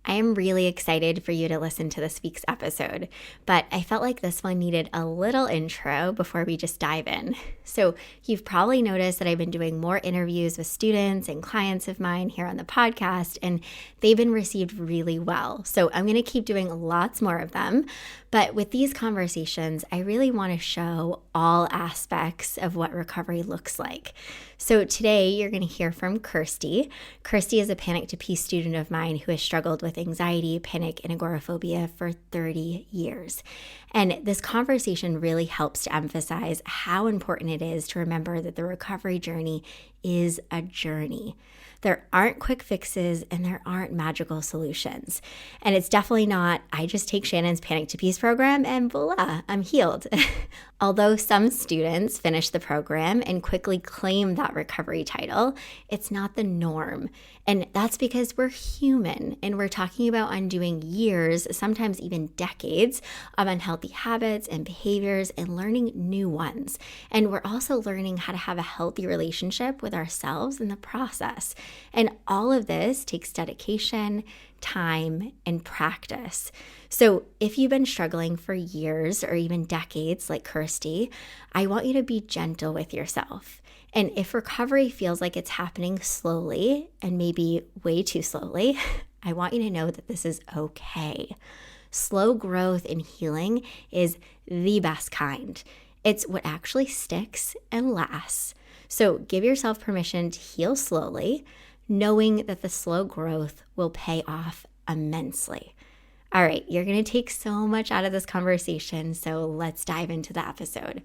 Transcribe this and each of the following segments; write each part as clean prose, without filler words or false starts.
I am really excited for you to listen to this week's episode, but I felt like this one needed a little intro before we just dive in. So, you've probably noticed that I've been doing more interviews with students and clients of mine here on the podcast, and they've been received really well. So, I'm going to keep doing lots more of them. But with these conversations, I really want to show all aspects of what recovery looks like. So today you're going to hear from Kirsty. Kirsty is a Panic to Peace student of mine who has struggled with anxiety, panic, and agoraphobia for 30 years. And this conversation really helps to emphasize how important it is to remember that the recovery journey is a journey. There aren't quick fixes and there aren't magical solutions. And it's definitely not, I just take Shannon's Panic to Peace program and voila, I'm healed. Although some students finish the program and quickly claim that recovery title, it's not the norm. And that's because we're human and we're talking about undoing years, sometimes even decades, of unhealthy habits and behaviors and learning new ones. And we're also learning how to have a healthy relationship with ourselves in the process. And all of this takes dedication, time, and practice. So if you've been struggling for years or even decades like Kirsty, I want you to be gentle with yourself. And if recovery feels like it's happening slowly and maybe way too slowly, I want you to know that this is okay. Slow growth and healing is the best kind. It's what actually sticks and lasts. So give yourself permission to heal slowly, knowing that the slow growth will pay off immensely. All right, you're going to take so much out of this conversation, so let's dive into the episode.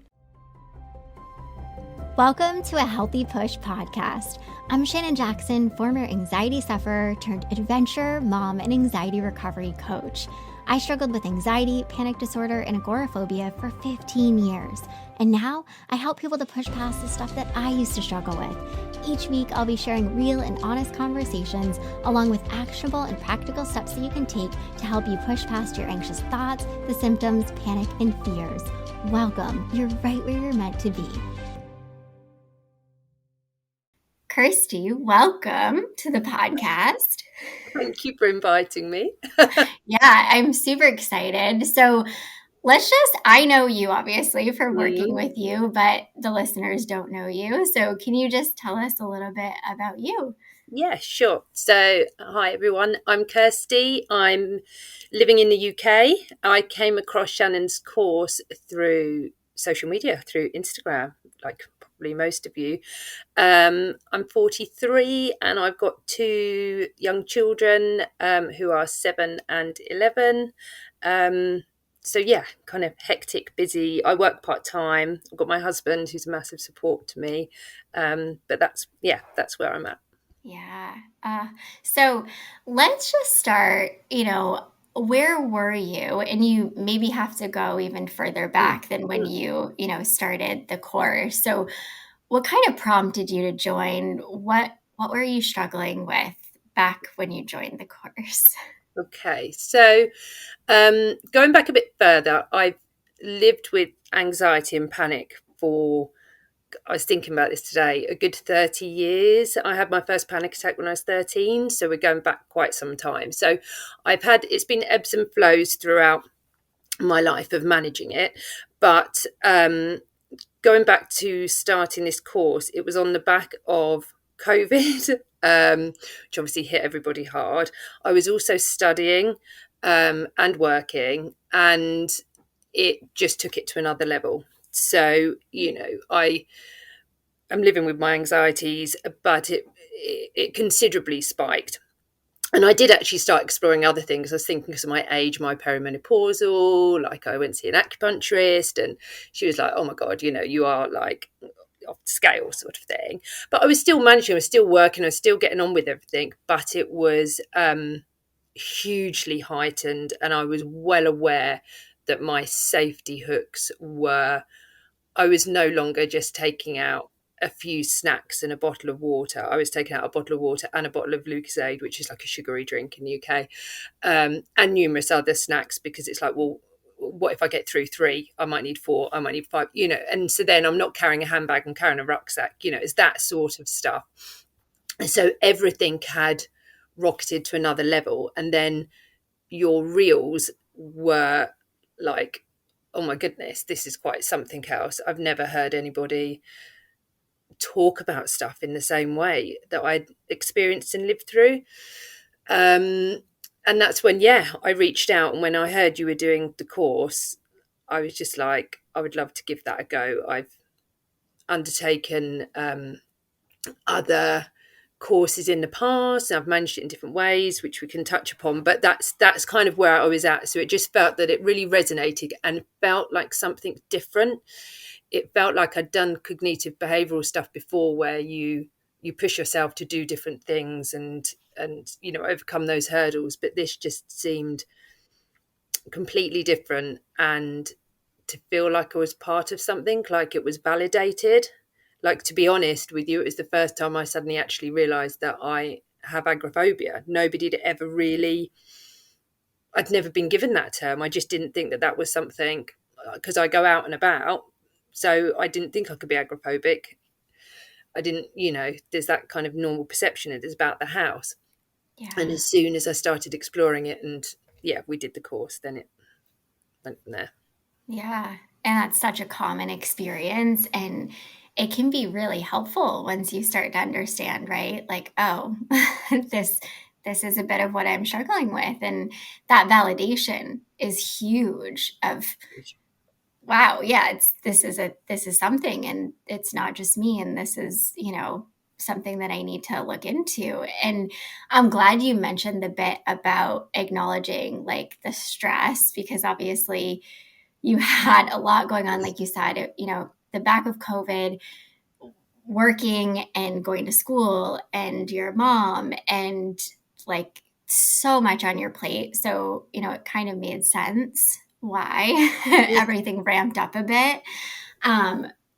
Welcome to a Healthy Push podcast. I'm Shannon Jackson, former anxiety sufferer turned adventure mom and anxiety recovery coach. I struggled with anxiety, panic disorder, and agoraphobia for 15 years. And now I help people to push past the stuff that I used to struggle with. Each week, I'll be sharing real and honest conversations along with actionable and practical steps that you can take to help you push past your anxious thoughts, the symptoms, panic, and fears. Welcome. You're right where you're meant to be. Kirsty, welcome to the podcast. Thank you for inviting me. Yeah, I'm super excited. So I know you obviously for working with you, but the listeners don't know you. So can you just tell us a little bit about you? Yeah, sure. So, hi everyone. I'm Kirsty. I'm living in the UK. I came across Shannon's course through social media, through Instagram, like probably most of you. I'm 43 and I've got two young children who are 7 and 11. So yeah, kind of hectic, busy. I work part-time. I've got my husband who's a massive support to me. But that's where I'm at. Yeah. So let's just start, where were you? And you maybe have to go even further back than when you started the course. So what kind of prompted you to join? What were you struggling with back when you joined the course? Okay, so going back a bit further, I've lived with anxiety and panic for, I was thinking about this today, a good 30 years. I had my first panic attack when I was 13, so we're going back quite some time. So it's been ebbs and flows throughout my life of managing it. But going back to starting this course, it was on the back of COVID, which obviously hit everybody hard. I was also studying and working, and it just took it to another level. So, I'm living with my anxieties, but it considerably spiked. And I did actually start exploring other things. I was thinking because of my age, my perimenopausal, like I went to see an acupuncturist and she was like, oh my God, you are like off the scale sort of thing. But I was still managing, I was still working, I was still getting on with everything, but it was hugely heightened. And I was well aware that my safety hooks I was no longer just taking out a few snacks and a bottle of water. I was taking out a bottle of water and a bottle of Lucozade, which is like a sugary drink in the UK, and numerous other snacks, because it's like, well, what if I get through 3? I might need 4, I might need 5, and so then I'm not carrying a handbag, I'm carrying a rucksack, it's that sort of stuff. And so everything had rocketed to another level, and then your reels were like, oh my goodness, this is quite something else. I've never heard anybody talk about stuff in the same way that I'd experienced and lived through. And that's when, yeah, I reached out. And when I heard you were doing the course, I was just like, I would love to give that a go. I've undertaken other courses in the past, and I've managed it in different ways, which we can touch upon. But that's kind of where I was at. So it just felt that it really resonated and felt like something different. It felt like I'd done cognitive behavioral stuff before, where you push yourself to do different things and overcome those hurdles. But this just seemed completely different, and to feel like I was part of something, like it was validated. Like, to be honest with you, it was the first time I suddenly actually realised that I have agoraphobia. Nobody had ever really, I'd never been given that term. I just didn't think that that was something, because I go out and about. So I didn't think I could be agoraphobic. I didn't, there's that kind of normal perception it is about the house. Yeah. And as soon as I started exploring it, and yeah, we did the course, then it went from there. Yeah. And that's such a common experience. And it can be really helpful once you start to understand, right? Like, oh, this is a bit of what I'm struggling with. And that validation is huge of, wow, yeah, this is something, and it's not just me, and this is, something that I need to look into. And I'm glad you mentioned the bit about acknowledging like the stress, because obviously you had a lot going on, like you said, the back of COVID, working and going to school, and your mom, and like so much on your plate. So, it kind of made sense why everything ramped up a bit.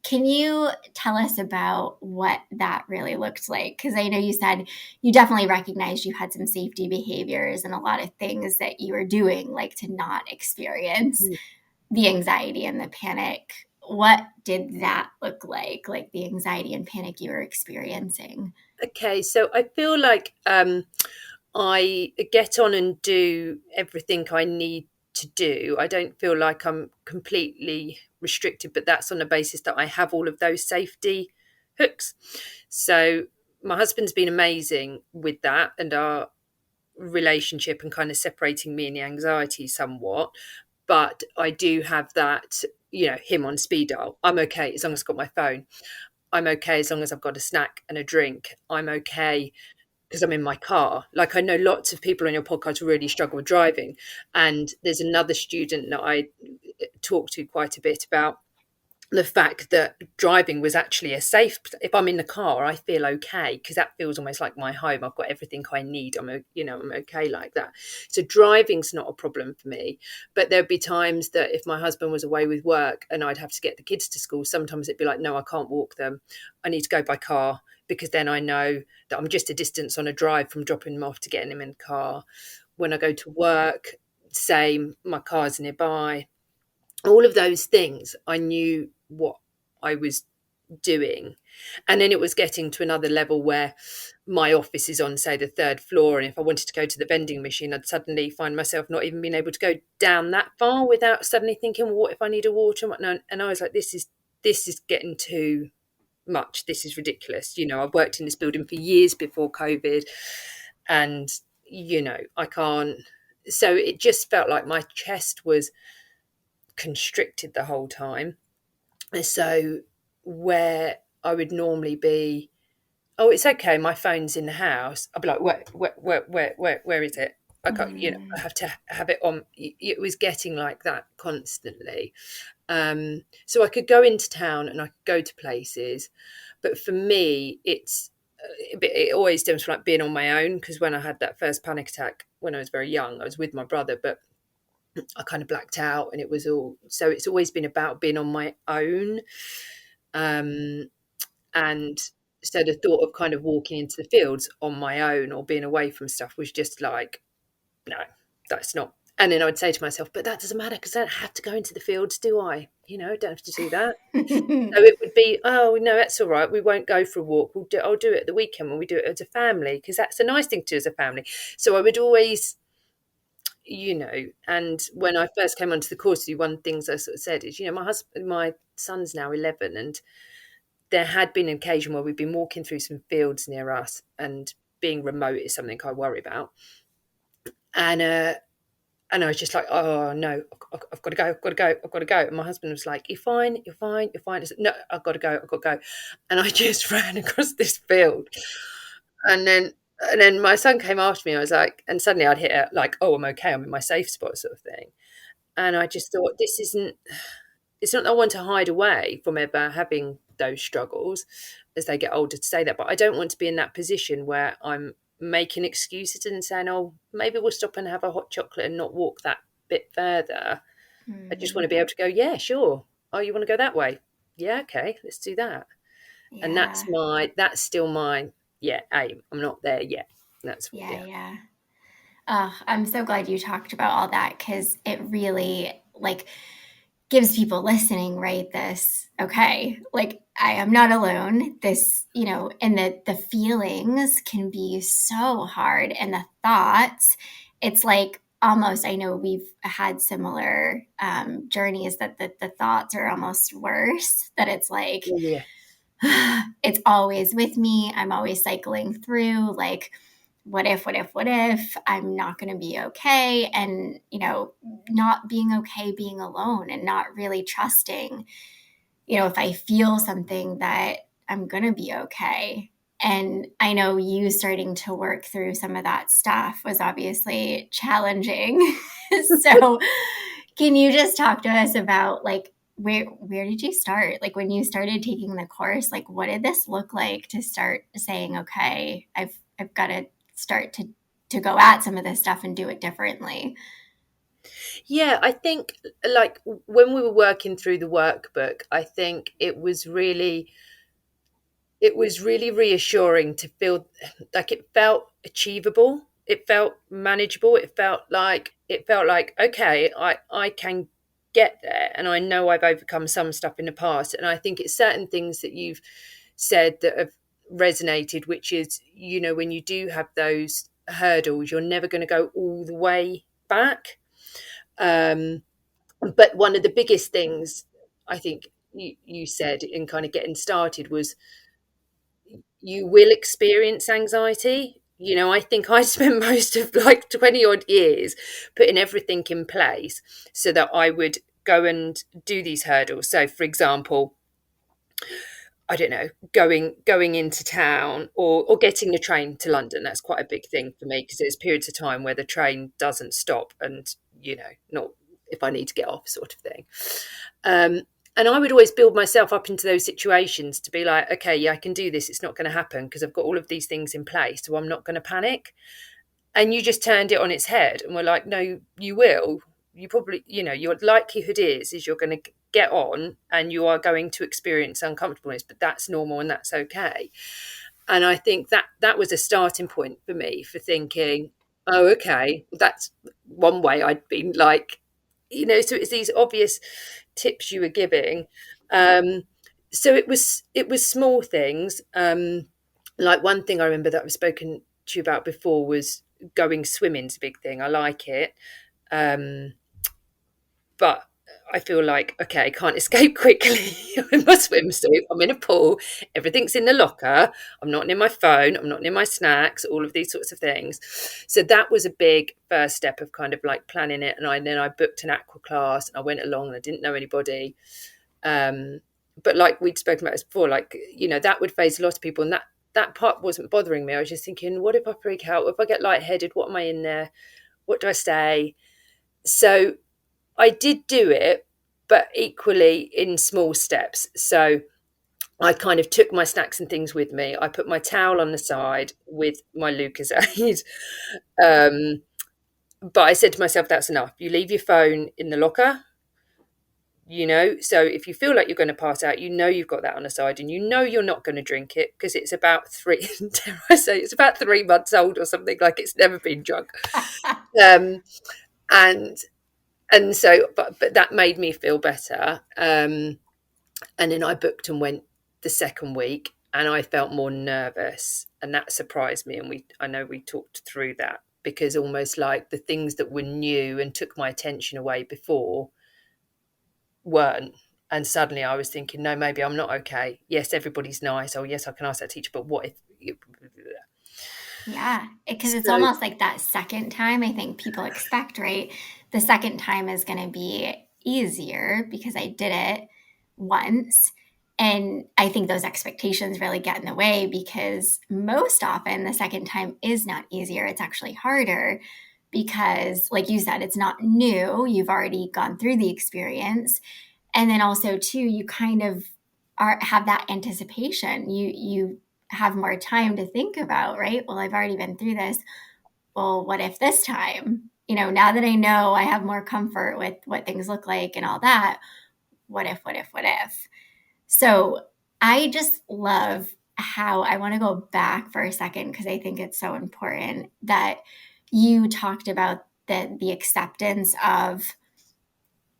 Can you tell us about what that really looked like? Because I know you said you definitely recognized you had some safety behaviors and a lot of things that you were doing, like to not experience the anxiety and the panic. What did that look like the anxiety and panic you were experiencing? Okay, so I feel like I get on and do everything I need to do. I don't feel like I'm completely restricted, but that's on the basis that I have all of those safety hooks. So my husband's been amazing with that, and our relationship, and kind of separating me and the anxiety somewhat. But I do have that, him on speed dial. I'm okay as long as I've got my phone. I'm okay as long as I've got a snack and a drink. I'm okay because I'm in my car. Like, I know lots of people on your podcast really struggle with driving. And there's another student that I talk to quite a bit about the fact that driving was actually a safe, if I'm in the car I feel okay, because that feels almost like my home. I've got everything I need. I'm okay like that. So driving's not a problem for me. But there'd be times that if my husband was away with work and I'd have to get the kids to school, sometimes it'd be like, no, I can't walk them, I need to go by car, because then I know that I'm just a distance on a drive from dropping them off to getting them in the car. When I go to work, same, my car's nearby. All of those things, I knew what I was doing. And then it was getting to another level where my office is on, say, the third floor. And if I wanted to go to the vending machine, I'd suddenly find myself not even being able to go down that far without suddenly thinking, well, what if I need a water and whatnot? And I was like, this is getting too much. This is ridiculous. I've worked in this building for years before COVID, and, I can't. So it just felt like my chest was constricted the whole time. So where I would normally be, oh, it's okay, my phone's in the house, I'd be like, where is it? I can't, I have to have it on. It was getting like that constantly. So I could go into town and I could go to places, but for me, it always stems from like being on my own. Because when I had that first panic attack when I was very young, I was with my brother, but I kind of blacked out, and it was all, so it's always been about being on my own. Um, and so the thought of kind of walking into the fields on my own or being away from stuff was just like, no, that's not. And then I would say to myself, but that doesn't matter because I don't have to go into the fields, do I? I don't have to do that. So it would be, oh, no, that's all right. We won't go for a walk. I'll do it at the weekend when we do it as a family, because that's a nice thing to do as a family. So I would always, and when I first came onto the course, one of the things I sort of said is, my son's now 11, and there had been an occasion where we've been walking through some fields near us, and being remote is something I worry about. And I was just like, oh no, I've got to go, I've got to go, I've got to go. And my husband was like, you're fine, you're fine, you're fine. I said, no, I've got to go, I've got to go. And I just ran across this field. And then my son came after me. I was like, and suddenly I'd hit it like, oh, I'm okay, I'm in my safe spot sort of thing. And I just thought, it's not that I want to hide away from ever having those struggles as they get older to say that, but I don't want to be in that position where I'm making excuses and saying, oh, maybe we'll stop and have a hot chocolate and not walk that bit further. I just want to be able to go, yeah, sure. Oh, you want to go that way? Yeah, okay, let's do that. Yeah. And that's still my aim. I'm not there yet. Yeah. I'm so glad you talked about all that, because it really gives people listening, right, this, okay, I am not alone. This, and the feelings can be so hard, and the thoughts, it's almost, I know we've had similar journeys, that the thoughts are almost worse, that it's yeah. it's always with me. I'm always cycling through, what if I'm not going to be okay? And, not being okay being alone, and not really trusting, if I feel something, that I'm going to be okay. And I know you starting to work through some of that stuff was obviously challenging. So can you just talk to us about where did you start? When you started taking the course, what did this look like to start saying, okay, I've got to start to go at some of this stuff and do it differently? Yeah, I think when we were working through the workbook, I think it was really reassuring to feel like it felt achievable. It felt manageable. It felt like okay, I can get there, and I know I've overcome some stuff in the past. And I think it's certain things that you've said that have resonated, which is, when you do have those hurdles, you're never going to go all the way back. But one of the biggest things I think you said in kind of getting started was you will experience anxiety. I think I spent most of 20 odd years putting everything in place so that I would go and do these hurdles. So, for example, I don't know, going into town, or getting the train to London. That's quite a big thing for me, because there's periods of time where the train doesn't stop, and not if I need to get off, sort of thing. And I would always build myself up into those situations to be like, okay, yeah, I can do this. It's not going to happen because I've got all of these things in place, so I'm not going to panic. And you just turned it on its head, and we're like, no, you will. You probably, your likelihood is you're going to get on, and you are going to experience uncomfortableness, but that's normal and that's okay. And I think that was a starting point for me for thinking, oh, okay, that's one way I'd been so it's these obvious tips you were giving. So it was small things. Like one thing I remember that I've spoken to you about before was going swimming's a big thing. I like it. But I feel like, okay, I can't escape quickly in my swimsuit. I'm in a pool. Everything's in the locker. I'm not near my phone. I'm not near my snacks, all of these sorts of things. So that was a big first step of kind of planning it. And then I booked an aqua class, and I went along, and I didn't know anybody. But we'd spoken about this before, that would phase a lot of people. And that part wasn't bothering me. I was just thinking, what if I freak out? If I get lightheaded, what am I in there? What do I say? So I did do it, but equally in small steps. So I kind of took my snacks and things with me. I put my towel on the side with my Lucozade. But I said to myself, that's enough. You leave your phone in the locker, so if you feel like you're going to pass out, you've got that on the side, and you're not going to drink it because it's about dare I say, it's about 3 months old or something, it's never been drunk. and so but that made me feel better. And then I booked and went the second week, and I felt more nervous, and that surprised me. And I know we talked through that, because almost like the things that were new and took my attention away before weren't. And suddenly I was thinking, no, maybe I'm not okay. Yes, everybody's nice. Oh, yes, I can ask that teacher, but what if? Yeah, because it's So, almost like that second time, I think people expect, right? The second time is going to be easier because I did it once. And I think those expectations really get in the way because most often the second time is not easier. It's actually harder because, like you said, it's not new. You've already gone through the experience. And then also, too, you kind of have that anticipation. You have more time to think about, right? Well, I've already been through this. Well, what if this time? Now that I know I have more comfort with what things look like and all that, what if, what if, what if? So I just love how I want to go back for a second because I think it's so important that you talked about the acceptance of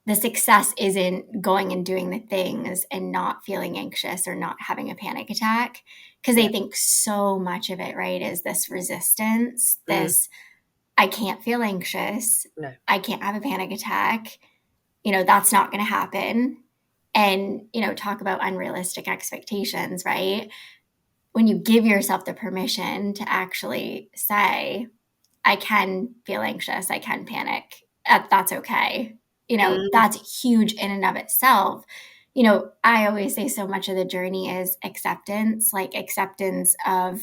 the success isn't going and doing the things and not feeling anxious or not having a panic attack. Because I yeah. think so much of it, right, is this resistance, Mm, this I can't feel anxious, no. I can't have a panic attack, that's not going to happen. And, talk about unrealistic expectations, right? When you give yourself the permission to actually say, I can feel anxious, I can panic, that's okay. Mm, That's huge in and of itself. I always say so much of the journey is acceptance, like acceptance of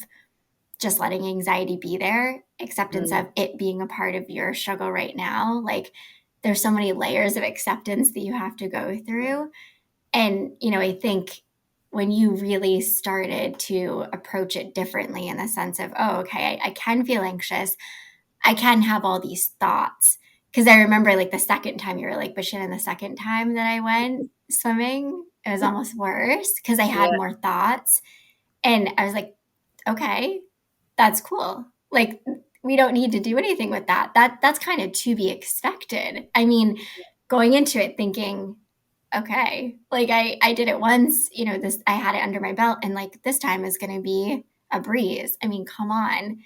just letting anxiety be there, acceptance mm, of it being a part of your struggle right now. Like there's so many layers of acceptance that you have to go through. And, I think when you really started to approach it differently in the sense of, oh, okay, I can feel anxious, I can have all these thoughts. Because I remember like the second time you were like, but Shannon, the second time that I went swimming, it was almost worse because I had yeah. more thoughts. And I was like, okay, that's cool. Like we don't need to do anything with that. That's kind of to be expected. I mean, going into it thinking, okay, like I did it once, this I had it under my belt and like this time is gonna be a breeze. I mean, come on,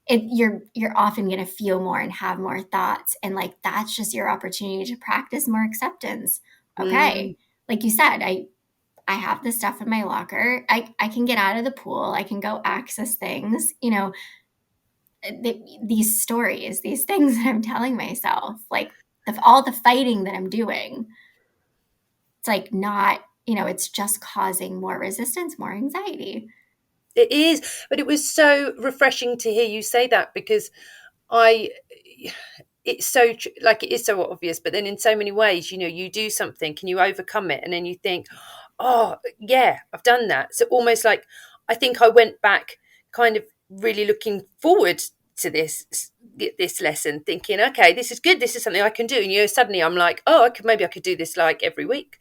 you're often going to feel more and have more thoughts and like that's just your opportunity to practice more acceptance. Mm, Okay, like you said, I have this stuff in my locker. I can get out of the pool, I can go access things, these stories, these things that I'm telling myself, like all the fighting that I'm doing, it's like not, it's just causing more resistance, more anxiety. it is, but it was so refreshing to hear you say that, because I, it's so like it is so obvious, but then in so many ways, you do something, can you overcome it, and then you think, oh yeah, I've done that. So almost like I think I went back, kind of really looking forward to this lesson, thinking, okay, this is good, this is something I can do, and suddenly I'm like, oh, maybe I could do this like every week.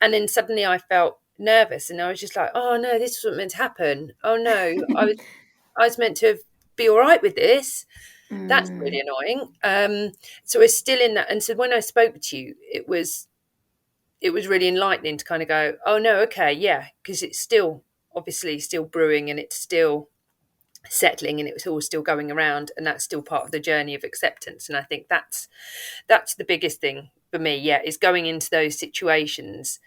And then suddenly I felt nervous, and I was just like, oh no, this wasn't meant to happen. Oh no, I was meant to be all right with this. That's Mm, really annoying. So we're still in that. And so when I spoke to you, it was really enlightening to kind of go, oh no, okay, yeah, because it's still obviously still brewing, and it's still settling, and it's all still going around, and that's still part of the journey of acceptance. And I think that's the biggest thing for me, yeah, is going into those situations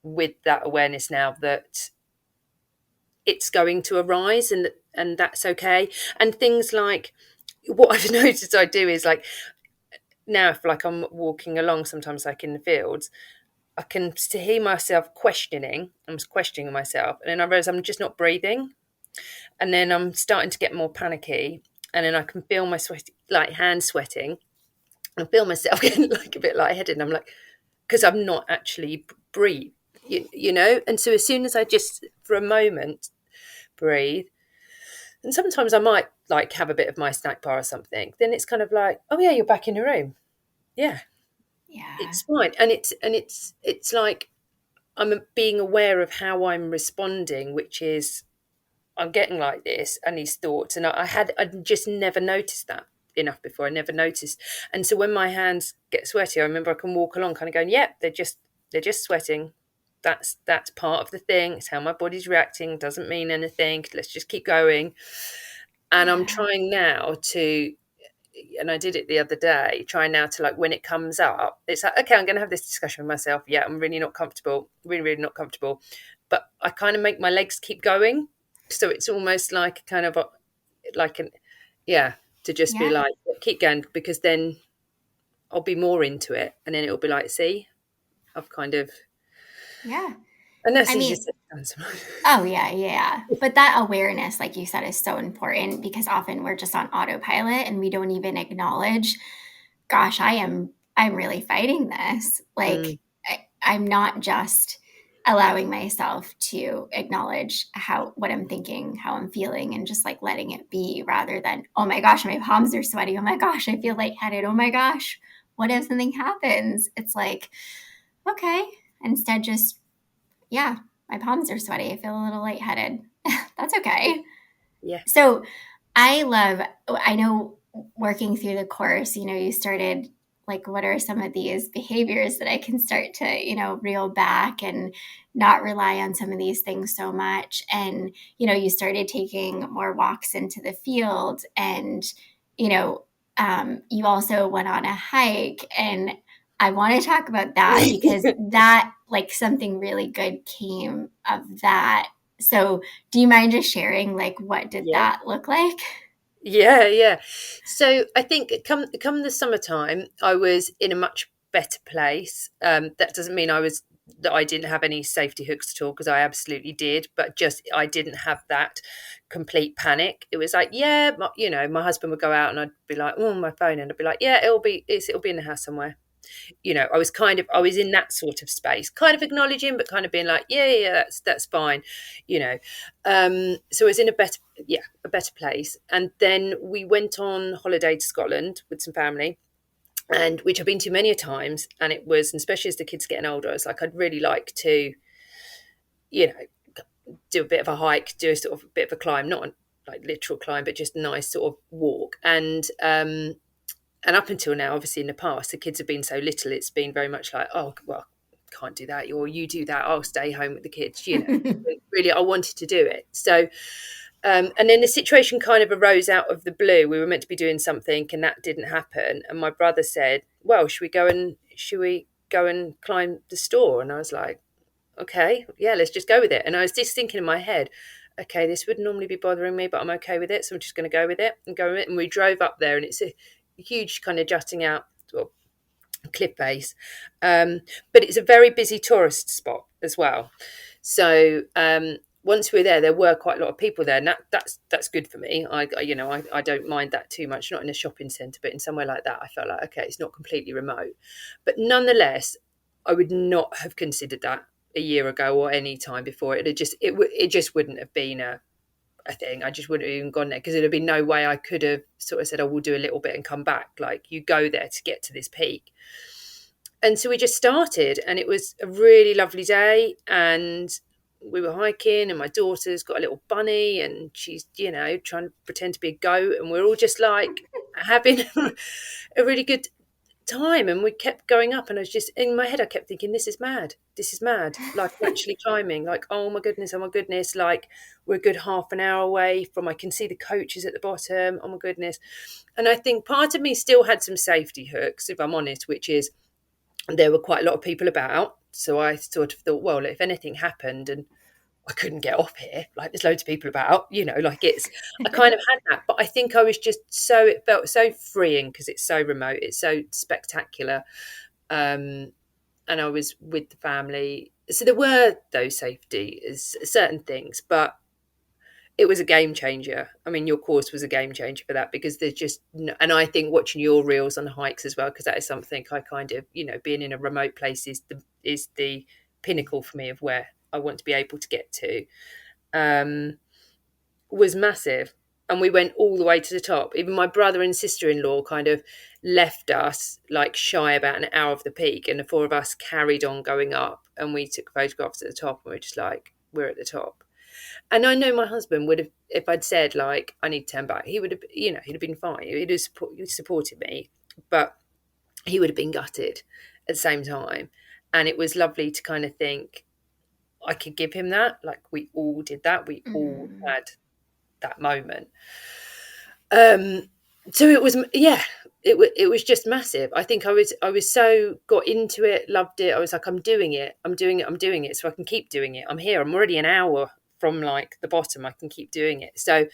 with that awareness now that it's going to arise, and that's okay. And things like what I've noticed I do is like, now if like I'm walking along sometimes like in the fields, I can hear myself questioning. I'm questioning myself, and then I realize I'm just not breathing, and then I'm starting to get more panicky, and then I can feel my sweat, like hands sweating, and feel myself getting like a bit lightheaded. And I'm like, because I'm not actually breathe, you know. And so as soon as I just for a moment breathe, and sometimes I might like have a bit of my snack bar or something, then it's kind of like, oh yeah, you're back in your room. Yeah, yeah. it's fine. And it's like I'm being aware of how I'm responding, which is I'm getting like this and these thoughts, and I just never noticed that enough before. I never noticed. And so when my hands get sweaty, I remember I can walk along kind of going, yep, they're just sweating. That's part of the thing. It's how my body's reacting. Doesn't mean anything. Let's just keep going. And I'm Yeah. trying now to, and I did it the other day, trying now to, like, when it comes up, it's like, okay, I'm going to have this discussion with myself. Yeah, I'm really not comfortable, really, really not comfortable. But I kind of make my legs keep going. So it's almost like kind of like an, yeah, to just be Yeah. like, keep going, because then I'll be more into it. And then it'll be like, see, I've kind of, Yeah. and that's I easier mean, said than done. oh yeah, yeah. But that awareness, like you said, is so important because often we're just on autopilot and we don't even acknowledge, gosh, I'm really fighting this. Like Mm, I'm not just allowing myself to acknowledge what I'm thinking, how I'm feeling, and just like letting it be rather than, oh my gosh, my palms are sweaty. Oh my gosh, I feel lightheaded. Oh my gosh, what if something happens? It's like, okay. Instead, just, yeah, my palms are sweaty. I feel a little lightheaded. That's okay. yeah. So I know working through the course, you started like, what are some of these behaviors that I can start to, reel back and not rely on some of these things so much. And, you started taking more walks into the field and, you know, you also went on a hike. And I want to talk about that because that, like, something really good came of that. So, do you mind just sharing, like, what did Yeah. that look like? Yeah, yeah. So I think come the summertime, I was in a much better place. That doesn't mean that I didn't have any safety hooks at all, because I absolutely did, but just I didn't have that complete panic. It was like, yeah, my husband would go out and I'd be like, oh, my phone, and I'd be like, yeah, it'll be in the house somewhere. I was in that sort of space, kind of acknowledging, but kind of being like, yeah, yeah, yeah, that's fine, you know. So I was in a better place. And then we went on holiday to Scotland with some family, and which I've been to many a times. And it was, and especially as the kids getting older, I was like, I'd really like to, you know, do a bit of a hike, do a sort of a bit of a climb, not a, like, literal climb, but just a nice sort of walk. And up until now, obviously, in the past, the kids have been so little, it's been very much like, oh, well, can't do that, or you do that, I'll stay home with the kids, Really, I wanted to do it. So, and then the situation kind of arose out of the blue. We were meant to be doing something, and that didn't happen. And my brother said, well, should we go and climb the store? And I was like, okay, yeah, let's just go with it. And I was just thinking in my head, okay, this would normally be bothering me, but I'm okay with it. So I'm just going to go with it and go with it. And we drove up there, and it's a huge kind of jutting out, well, cliff face. But it's a very busy tourist spot as well. So once we were there were quite a lot of people there, and that's good for me. I don't mind that too much. Not in a shopping centre, but in somewhere like that, I felt like, okay, it's not completely remote, but nonetheless, I would not have considered that a year ago or any time before. It just wouldn't have been a thing. I just wouldn't have even gone there, because there'd be no way I could have sort of said, oh, we'll do a little bit and come back. Like, you go there to get to this peak. And so we just started, and it was a really lovely day, and we were hiking, and my daughter's got a little bunny, and she's, trying to pretend to be a goat, and we're all just like having a really good time. And we kept going up, and I was just, in my head, I kept thinking, this is mad, like, I'm actually climbing, like, oh my goodness, like, we're a good half an hour away from, I can see the coaches at the bottom, oh my goodness. And I think part of me still had some safety hooks, if I'm honest, which is, there were quite a lot of people about, so I sort of thought, well, if anything happened and I couldn't get off here, like, there's loads of people about, like, I kind of had that. But I think I was just it felt so freeing, because it's so remote, it's so spectacular. And I was with the family. So there were those certain things, but it was a game changer. I mean, your course was a game changer for that, because there's just and I think watching your reels on hikes as well, because that is something I kind of, being in a remote place is the pinnacle for me of where I want to be able to get to, was massive. And we went all the way to the top. Even my brother and sister-in-law kind of left us, like, shy about an hour of the peak, and the four of us carried on going up, and we took photographs at the top, and we're just like, we're at the top. And I know my husband would have, if I'd said like I need to turn back, he would have, he'd have been fine. He'd supported me, but he would have been gutted at the same time. And it was lovely to kind of think I could give him that. Like we all did that. We all Mm. had that moment. So it was, yeah, it was just massive. I think I was so got into it, loved it. I was like, I'm doing it, I'm doing it, I'm doing it, so I can keep doing it. I'm here. I'm already an hour from like the bottom. I can keep doing it. So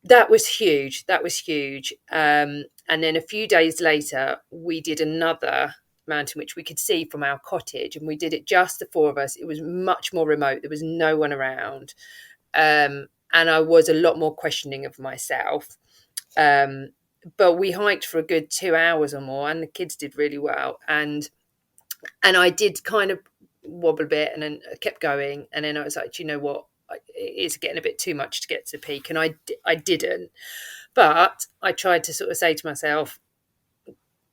that was huge. That was huge. And then a few days later, we did another mountain which we could see from our cottage, and we did it just the four of us. It was much more remote. There was no one around, and I was a lot more questioning of myself. But we hiked for a good 2 hours or more, and the kids did really well. And I did kind of wobble a bit, and then I kept going. And then I was like, do you know what? It's getting a bit too much to get to the peak, and I didn't. But I tried to sort of say to myself,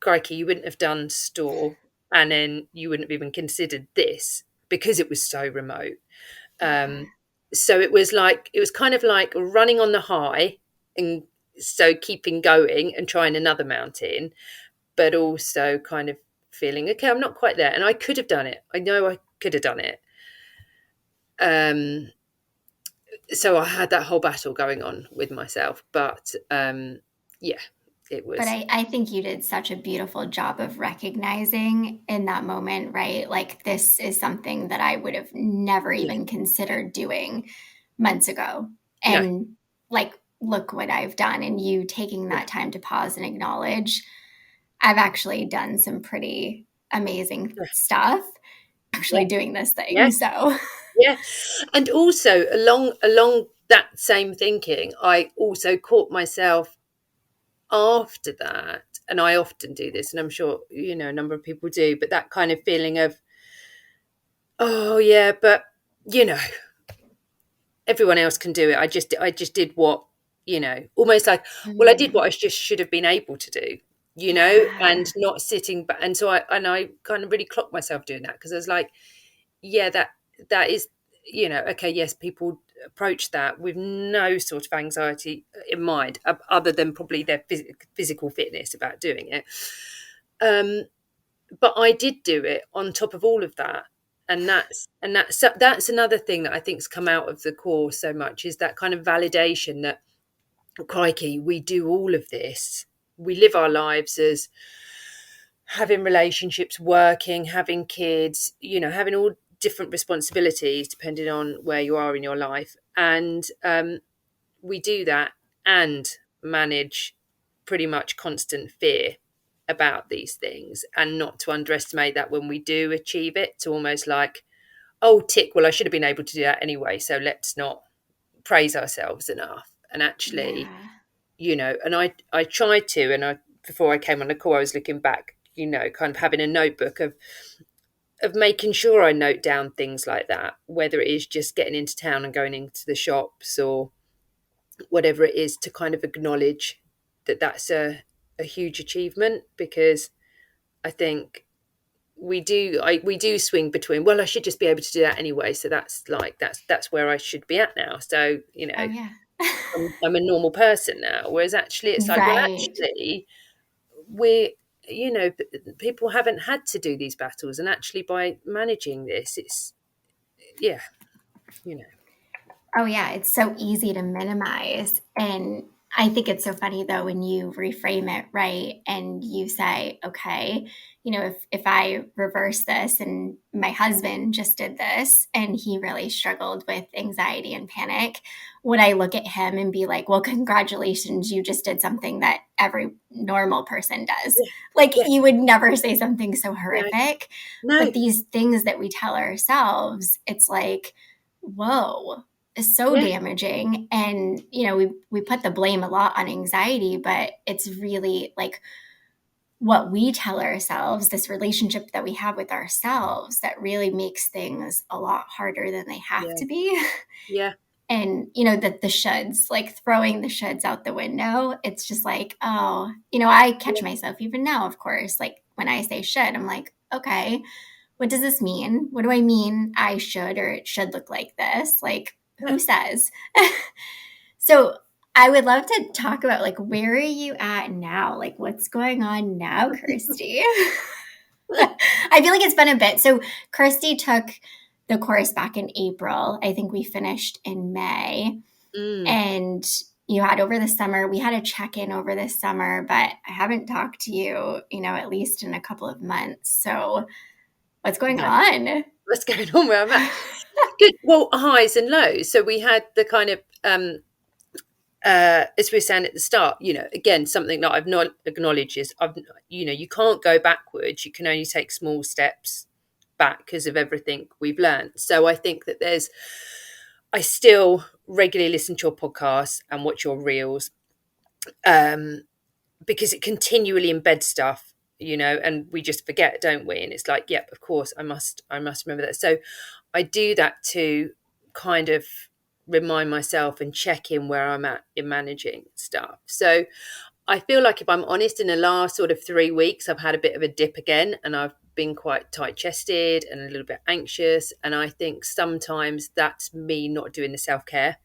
crikey, you wouldn't have done store, and then you wouldn't have even considered this because it was so remote. Yeah. So it was kind of like running on the high, and so keeping going and trying another mountain, but also kind of feeling, okay, I'm not quite there. And I could have done it. I know I could have done it. So I had that whole battle going on with myself. But yeah, it But was. I think you did such a beautiful job of recognizing in that moment, right? Like, this is something that I would have never Yeah, even considered doing months ago. no, And like, look what I've done. And you taking yeah, that time to pause and acknowledge, I've actually done some pretty amazing yeah, stuff actually yeah, doing this yeah, thing. So, yeah. And also along that same thinking, I also caught myself after that, and I often do this, and I'm sure a number of people do, but that kind of feeling of, oh yeah, but you know everyone else can do it. I just did what, almost like, well, I did what mm, I just should have been able to do, yeah, and not sitting back. And so I kind of really clocked myself doing that, because I was like, yeah, that is, okay, yes, people approach that with no sort of anxiety in mind, other than probably their physical fitness about doing it. Um, but I did do it on top of all of that. And that's another thing that I think's come out of the course so much, is that kind of validation that, crikey, we do all of this. We live our lives as having relationships, working, having kids, having all different responsibilities depending on where you are in your life. And we do that and manage pretty much constant fear about these things, and not to underestimate that when we do achieve it, to almost like, oh, tick, well, I should have been able to do that anyway, so let's not praise ourselves enough. And actually, yeah. and I tried to, and before I came on the call, I was looking back, kind of having a notebook of making sure I note down things like that, whether it is just getting into town and going into the shops, or whatever it is, to kind of acknowledge that that's a huge achievement. Because I think we do swing between, well, I should just be able to do that anyway, so that's where I should be at now, so Oh, yeah. I'm a normal person now. Whereas actually it's like, well, Right. actually we're, people haven't had to do these battles, and actually by managing this, it's, yeah, you know Oh, yeah, it's so easy to minimize. And I think it's so funny though when you reframe it, right? And you say, okay, if I reverse this, and my husband just did this and he really struggled with anxiety and panic, would I look at him and be like, well, congratulations, you just did something that every normal person does? yeah, Like, yeah, you would never say something so no, horrific. no, But these things that we tell ourselves, it's like, whoa, is so yeah, damaging. And we put the blame a lot on anxiety, but it's really like what we tell ourselves, this relationship that we have with ourselves, that really makes things a lot harder than they have yeah, to be. yeah, And that the shoulds, like throwing the shoulds out the window, it's just like, oh, I catch yeah, myself even now, of course, like when I say should, I'm like, okay, what does this mean? What do I mean I should, or it should look like this? Like, Who says? So I would love to talk about like where are you at now? Like what's going on now, Kirsty? I feel like it's been a bit. So Kirsty took the course back in April. I think we finished in May. And you had over the summer, we had a check-in over the summer, but I haven't talked to you, at least in a couple of months. So what's going on? What's going on where I'm at? Good. Well, highs and lows. So we had the kind of, as we were saying at the start, again, something that I've not acknowledged is, you can't go backwards. You can only take small steps back because of everything we've learned. So I think that I still regularly listen to your podcasts and watch your reels, because it continually embeds stuff, and we just forget, don't we? And it's like, yep, of course, I must remember that. So I do that to kind of remind myself and check in where I'm at in managing stuff. So I feel like, if I'm honest, in the last sort of 3 weeks, I've had a bit of a dip again, and I've been quite tight-chested and a little bit anxious. And I think sometimes that's me not doing the self-care.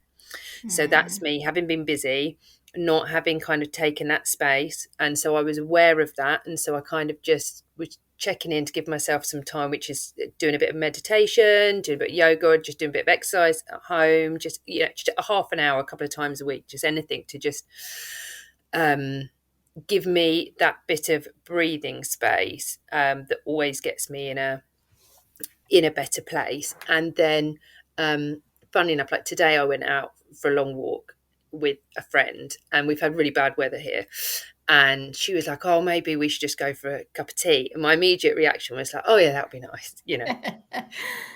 So that's me having been busy, not having kind of taken that space. And so I was aware of that. And so I kind of just was checking in to give myself some time, which is doing a bit of meditation, doing a bit of yoga, just doing a bit of exercise at home, just a half an hour, a couple of times a week, just anything to just give me that bit of breathing space that always gets me in a better place. And then funny enough, like today I went out for a long walk with a friend, and we've had really bad weather here, and she was like, oh, maybe we should just go for a cup of tea. And my immediate reaction was like, oh yeah, that would be nice.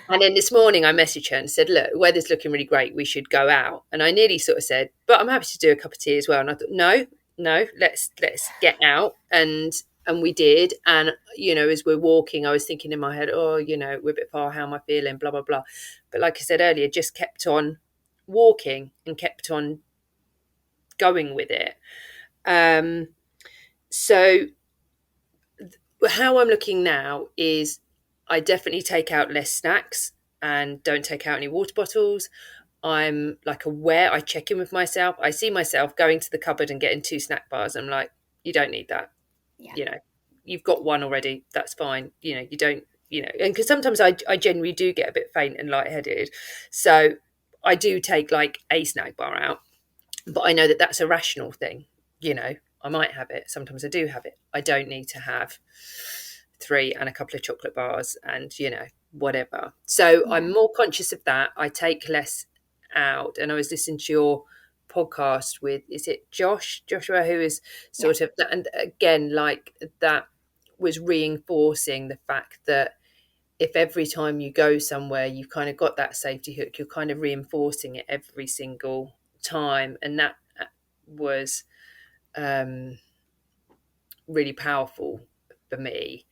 And then this morning I messaged her and said, look, weather's looking really great, we should go out. And I nearly sort of said, but I'm happy to do a cup of tea as well. And I thought, no, let's get out. And we did. And, as we're walking, I was thinking in my head, oh, we're a bit far, how am I feeling, blah, blah, blah. But like I said earlier, just kept on walking and kept on going with it. So how I'm looking now is I definitely take out less snacks and don't take out any water bottles. I'm like aware, I check in with myself. I see myself going to the cupboard and getting 2 snack bars. I'm like, you don't need that. Yeah. You've got one already. That's fine. You don't, and because sometimes I generally do get a bit faint and lightheaded. So I do take like a snack bar out, but I know that that's a rational thing. I might have it. Sometimes I do have it. I don't need to have 3 and a couple of chocolate bars and, whatever. So yeah. I'm more conscious of that. I take less out. And I was listening to your podcast with, is it Joshua, who is sort of, and again, like that was reinforcing the fact that if every time you go somewhere, you've kind of got that safety hook, you're kind of reinforcing it every single time. And that was really powerful for me.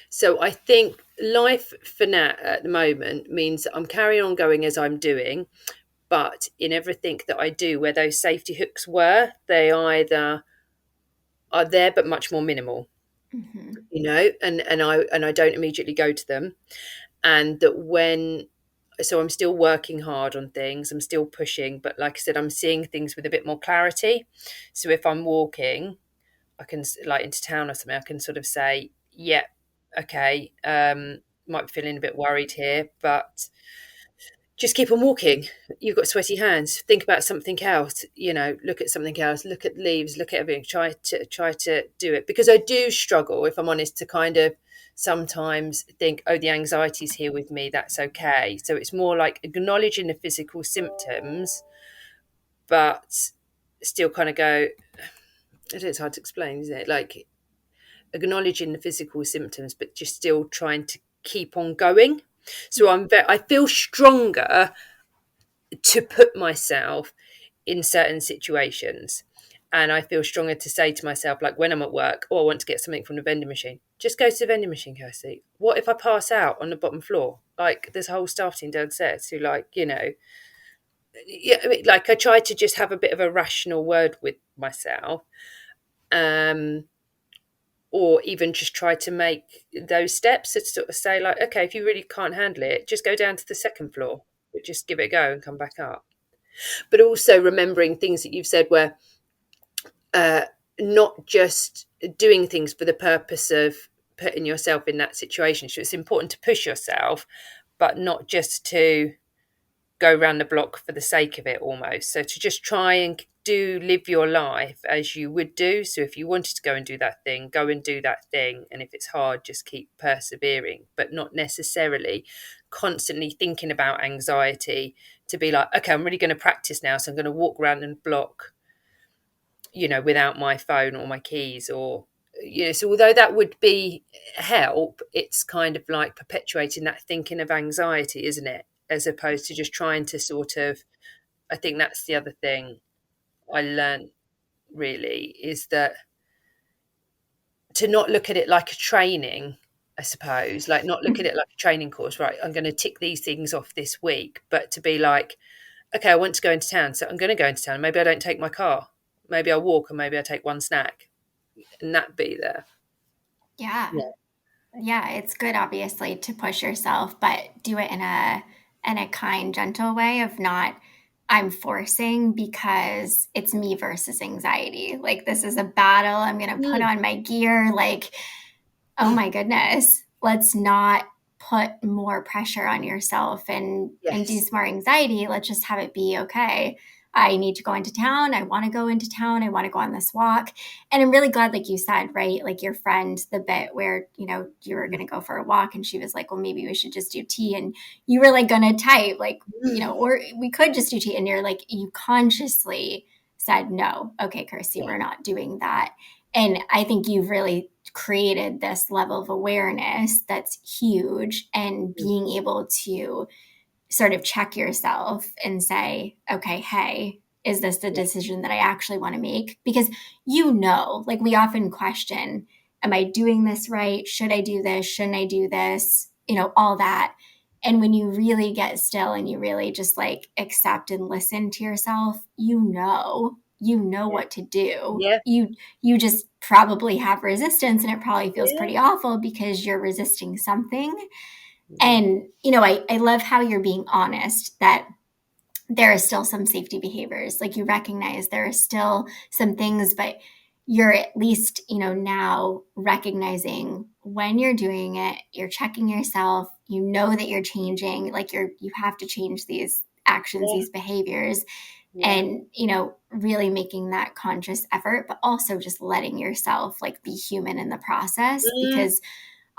So I think life for now at the moment means that I'm carrying on going as I'm doing, but in everything that I do, where those safety hooks were, they either are there but much more minimal, and I don't immediately go to them. And that so I'm still working hard on things, I'm still pushing, but like I said, I'm seeing things with a bit more clarity. So if I'm walking, I can, like into town or something, I can sort of say, yeah, okay, might be feeling a bit worried here, but just keep on walking. You've got sweaty hands. Think about something else. Look at something else. Look at leaves. Look at everything. Try to do it, because I do struggle, if I'm honest, to kind of sometimes think, oh, the anxiety's here with me. That's okay. So it's more like acknowledging the physical symptoms, but still kind of go. I don't know, it's hard to explain, isn't it? Like acknowledging the physical symptoms, but just still trying to keep on going. So I feel stronger to put myself in certain situations. And I feel stronger to say to myself, like when I'm at work, I want to get something from the vending machine. Just go to the vending machine, Kirsty. What if I pass out on the bottom floor? Like there's a whole staff team downstairs who like, like I try to just have a bit of a rational word with myself. Or even just try to make those steps to sort of say like, okay, if you really can't handle it, just go down to the second floor, but just give it a go and come back up. but also remembering things that you've said where not just doing things for the purpose of putting yourself in that situation. So it's important to push yourself, but not just to go around the block for the sake of it almost. So to just try and live your life as you would do. So if you wanted to go and do that thing, go and do that thing. And if it's hard, just keep persevering, but not necessarily constantly thinking about anxiety to be like, okay, I'm really going to practice now. So I'm going to walk around and block, without my phone or my keys or, so although that would be help, it's kind of like perpetuating that thinking of anxiety, isn't it? As opposed to just trying to sort of, I think that's the other thing I learned really, is that to not look at it like a training, I suppose, like not look at it like a training course, right? I'm going to tick these things off this week, but to be like, okay, I want to go into town, so I'm going to go into town. Maybe I don't take my car. Maybe I'll walk, and maybe I take one snack, and that be there. Yeah. Yeah, it's good obviously to push yourself, but do it in a kind, gentle way of not I'm forcing because it's me versus anxiety. Like this is a battle. I'm going to put on my gear. Like, oh my goodness, let's not put more pressure on yourself and induce more anxiety. Let's just have it be okay. I need to go into town. I want to go into town. I want to go on this walk. And I'm really glad, like you said, right? Like your friend, the bit where, you were going to go for a walk and she was like, well, maybe we should just do tea. And you were like going to type like, or we could just do tea. And you're like, you consciously said, no, okay, Kirsty, we're not doing that. And I think you've really created this level of awareness that's huge, and being able to sort of check yourself and say, okay, hey, is this the decision that I actually want to make? Because like we often question, am I doing this right? Should I do this? Shouldn't I do this? All that. And when you really get still and you really just like accept and listen to yourself, what to do. Yeah. You just probably have resistance, and it probably feels pretty awful because you're resisting something. And, I love how you're being honest that there are still some safety behaviors. Like you recognize there are still some things, but you're at least, now recognizing when you're doing it, you're checking yourself, that you're changing, like you have to change these actions, these behaviors, and, really making that conscious effort, but also just letting yourself like be human in the process. Because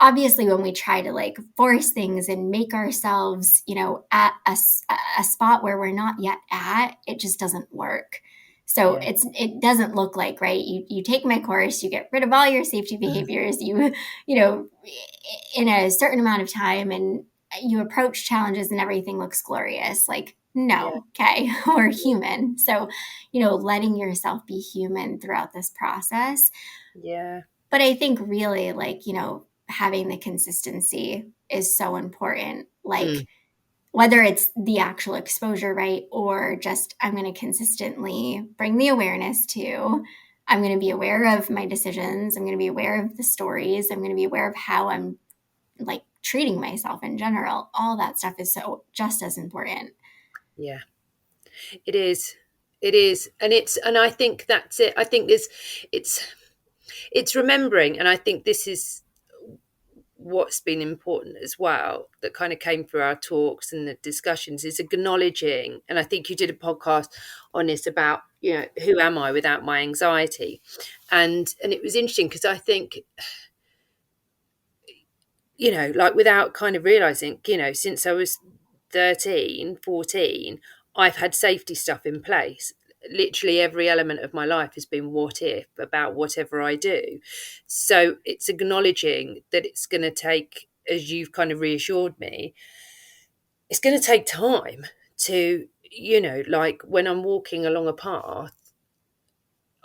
obviously when we try to like force things and make ourselves, at a spot where we're not yet at, it just doesn't work. So it doesn't look like, right? You take my course, you get rid of all your safety behaviors, in a certain amount of time, and you approach challenges and everything looks glorious. Like, no, okay, we're human. So, letting yourself be human throughout this process. Yeah. But I think really like, having the consistency is so important. Like whether it's the actual exposure, right? Or just I'm going to consistently bring the awareness to, I'm going to be aware of my decisions. I'm going to be aware of the stories. I'm going to be aware of how I'm like treating myself in general. All that stuff is so just as important. Yeah, it is. It is. And I think that's it. I think it's remembering. And I think this is what's been important as well, that kind of came through our talks and the discussions, is acknowledging. And I think you did a podcast on this about, who am I without my anxiety? And it was interesting because I think, like without kind of realizing, since I was 13, 14, I've had safety stuff in place. Literally every element of my life has been what if about whatever I do. So it's acknowledging that it's going to take, as you've kind of reassured me, it's going to take time to, like when I'm walking along a path,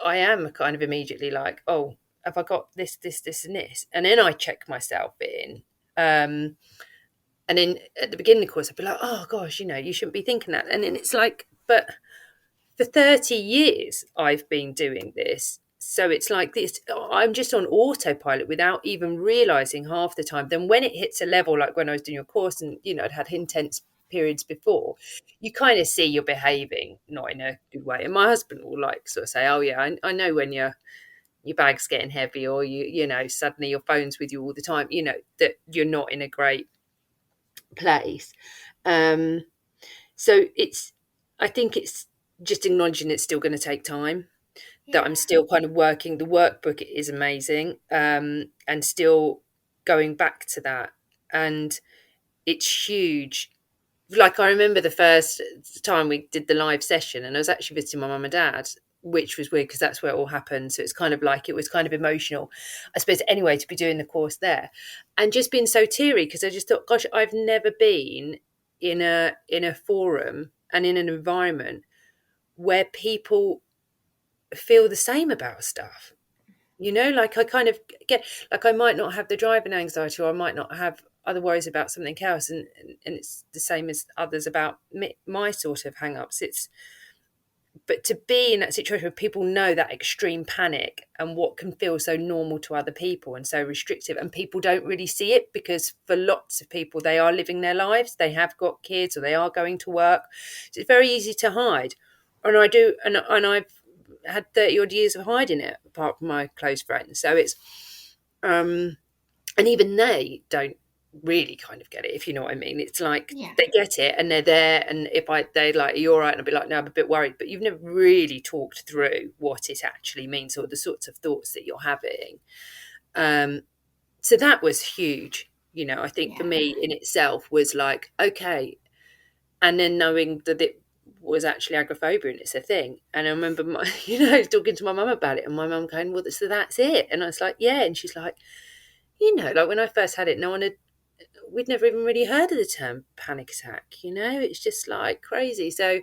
I am kind of immediately like, oh, have I got this, and this? And then I check myself in. And then at the beginning, of course, I'd be like, oh gosh, you shouldn't be thinking that. And then it's like, but for 30 years, I've been doing this. So it's like this, I'm just on autopilot without even realizing half the time. Then when it hits a level, like when I was doing your course and, I'd had intense periods before, you kind of see you're behaving not in a good way. And my husband will like sort of say, "Oh yeah, I know when your bag's getting heavy, or you know suddenly your phone's with you all the time. You know that you're not in a great place." Um, so I think it's just acknowledging it's still going to take time. That I'm Yeah. still kind of working. The workbook is amazing, and still going back to that, and it's huge. Like I remember the first time we did the live session, and I was actually visiting my mum and dad, which was weird because that's where it all happened. So it's kind of like it was kind of emotional, I suppose. Anyway, to be doing the course there, and just being so teary because I just thought, gosh, I've never been in a forum and in an environment where people feel the same about stuff. You know, like I kind of get, like I might not have the driving anxiety, or I might not have other worries about something else, and it's the same as others about my sort of hang-ups. But to be in that situation where people know that extreme panic and what can feel so normal to other people and so restrictive, and people don't really see it because for lots of people they are living their lives, they have got kids or they are going to work, so it's very easy to hide. And I do, and I've had 30 odd years of hiding it apart from my close friends, so it's um and even they don't really kind of get it, if you know what I mean. It's like Yeah. they get it and they're there, and if they like, "Are you all right?" and I'll be like, "No, I'm a bit worried," but you've never really talked through what it actually means or the sorts of thoughts that you're having. um so that was huge, you know. I think for Yeah. me in itself was like, okay, and then knowing that it was actually agoraphobia and it's a thing. And I remember my talking to my mum about it, and my mum going, "Well, so that's it?" And I was like, "Yeah." And she's like, like when I first had it, no one had we'd never even really heard of the term panic attack. It's just like crazy. So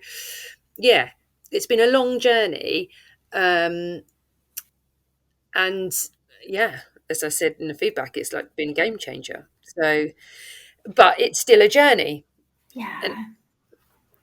yeah, it's been a long journey. um and yeah, as I said in the feedback, it's like been a game changer. So, but it's still a journey. And Yeah.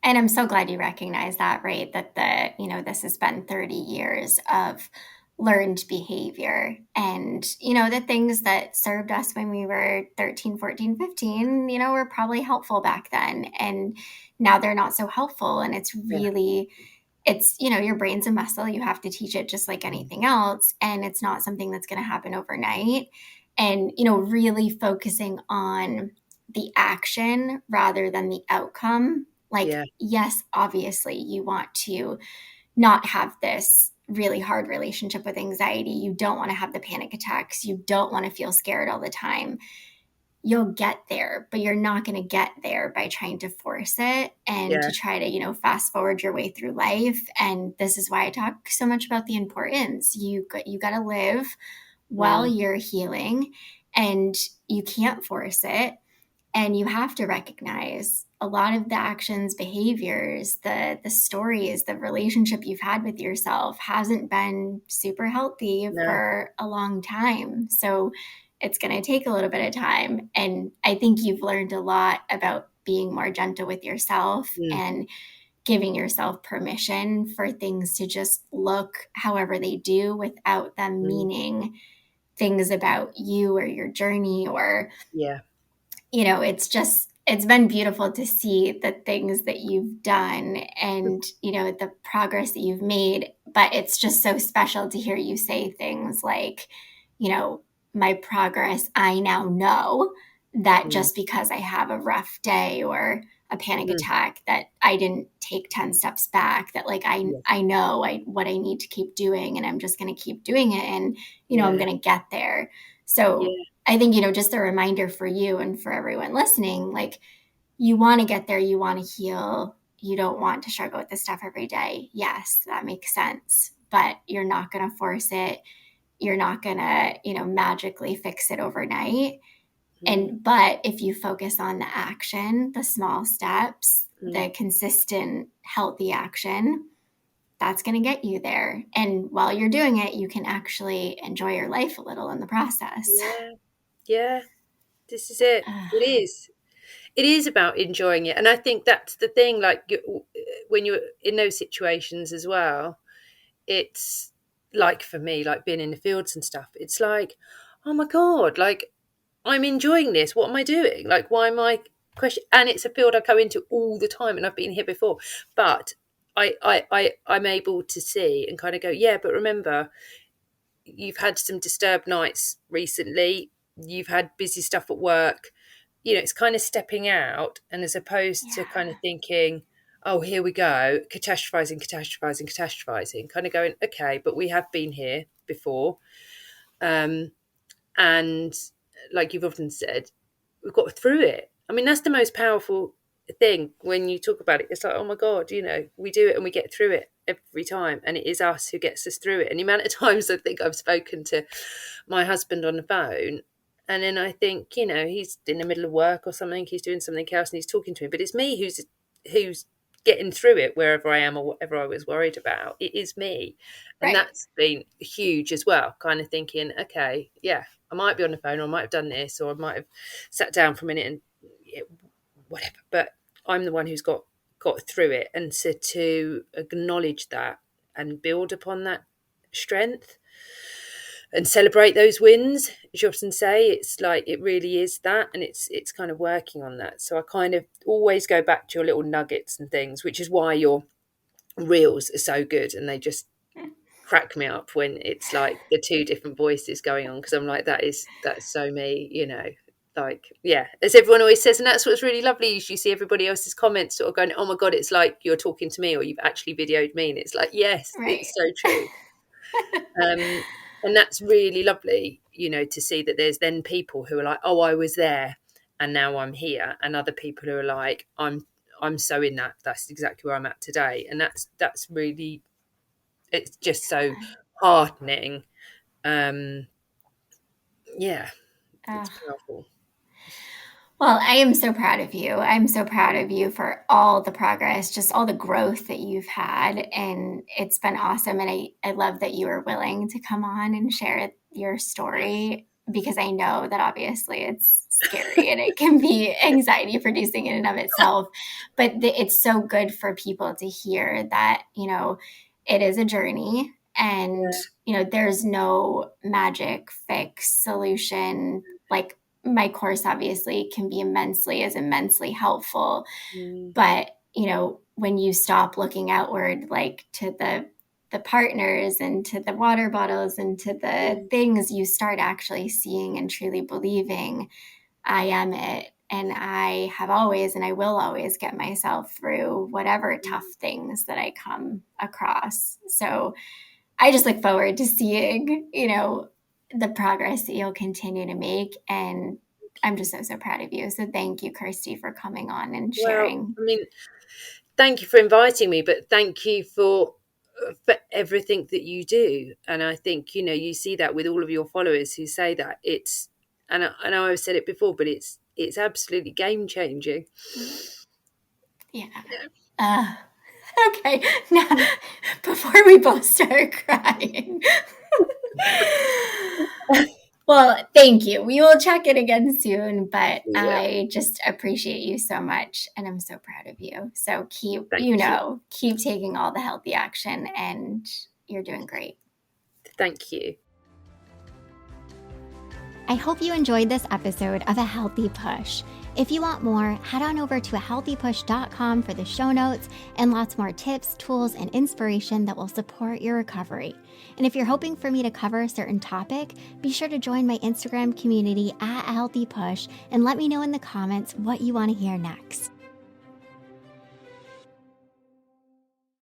And I'm so glad you recognize that, right? That this has been 30 years of learned behavior, and, the things that served us when we were 13, 14, 15, were probably helpful back then. And now they're not so helpful. And yeah, your brain's a muscle. You have to teach it just like anything else. And it's not something that's going to happen overnight. And, really focusing on the action rather than the outcome. Like, yeah, yes, obviously, you want to not have this really hard relationship with anxiety. You don't want to have the panic attacks. You don't want to feel scared all the time. You'll get there, but you're not going to get there by trying to force it and yeah, to try to, fast forward your way through life. And this is why I talk so much about the importance. You got to live while mm, you're healing, and you can't force it. And you have to recognize a lot of the actions, behaviors, the stories, the relationship you've had with yourself hasn't been super healthy no, for a long time. So it's going to take a little bit of time. And I think you've learned a lot about being more gentle with yourself mm, and giving yourself permission for things to just look however they do without them mm, meaning things about you or your journey, or yeah, it's been beautiful to see the things that you've done and, the progress that you've made. But it's just so special to hear you say things like, you know, my progress, I now know that mm, just because I have a rough day or a panic mm, attack, that I didn't take 10 steps back, that like yeah, I know what I need to keep doing, and I'm just going to keep doing it, and I'm yeah, going to get there. So yeah, I think, just a reminder for you and for everyone listening, like, you want to get there, you want to heal, you don't want to struggle with this stuff every day. Yes, that makes sense, but you're not going to force it. You're not going to, magically fix it overnight. mm, But if you focus on the action, the small steps, mm, the consistent, healthy action, that's going to get you there. And while you're doing it, you can actually enjoy your life a little in the process. yeah, yeah. This is it. It is. It is about enjoying it, and I think that's the thing. Like when you're in those situations as well, it's like for me, like being in the fields and stuff. It's like, oh my god, like I'm enjoying this. What am I doing? Like, why am I? question. And it's a field I go into all the time, and I've been here before. But I'm able to see and kind of go, yeah, but remember, you've had some disturbed nights recently. You've had busy stuff at work. It's kind of stepping out, and as opposed to kind of thinking, oh, here we go, catastrophizing, kind of going, okay, but we have been here before. And like you've often said, we've got through it. I mean, that's the most powerful thing when you talk about it. It's like, oh my God, we do it and we get through it every time. And it is us who gets us through it. And the amount of times I think I've spoken to my husband on the phone, and then I think, he's in the middle of work or something, he's doing something else and he's talking to me. But it's me who's getting through it wherever I am or whatever I was worried about. It is me. And that's been huge as well, kind of thinking, okay, yeah, I might be on the phone, or I might have done this, or I might have sat down for a minute and whatever. But I'm the one who's got through it. And so to acknowledge that and build upon that strength and celebrate those wins, as you often say, it's like it really is that, and it's kind of working on that. So I kind of always go back to your little nuggets and things, which is why your reels are so good, and they just crack me up when it's like the two different voices going on, because I'm like, that's so me, like, yeah, as everyone always says. And that's what's really lovely is you see everybody else's comments sort of going, oh my God, it's like you're talking to me, or you've actually videoed me, and it's like, yes, it's so true. And that's really lovely, to see that there's then people who are like, oh, I was there and now I'm here, and other people who are like, I'm so in that's exactly where I'm at today. And that's really, it's just so heartening. It's powerful. Well, I am so proud of you. I'm so proud of you for all the progress, just all the growth that you've had. And it's been awesome. And I love that you were willing to come on and share your story, because I know that obviously it's scary and it can be anxiety producing in and of itself. But it's so good for people to hear that, it is a journey, and, there's no magic fix solution. Like, my course obviously can be immensely helpful. But, when you stop looking outward, like to the partners and to the water bottles and to the things, you start actually seeing and truly believing, I am it. And I have always, and I will always get myself through whatever tough things that I come across. So I just look forward to seeing, the progress that you'll continue to make. And I'm just so proud of you. So thank you, Kirsty, for coming on and sharing. Well, I mean, thank you for inviting me, but thank you for everything that you do. And I think, you see that with all of your followers who say that it's, and I know I've said it before, but it's absolutely game changing. Yeah. Okay. Now, before we both start crying. Well, thank you. We will check it again soon, but I just appreciate you so much, and I'm so proud of you. So keep taking all the healthy action, and you're doing great. Thank you. I hope you enjoyed this episode of A Healthy Push. If you want more, head on over to ahealthypush.com for the show notes and lots more tips, tools, and inspiration that will support your recovery. And if you're hoping for me to cover a certain topic, be sure to join my Instagram community at A Healthy Push and let me know in the comments what you want to hear next.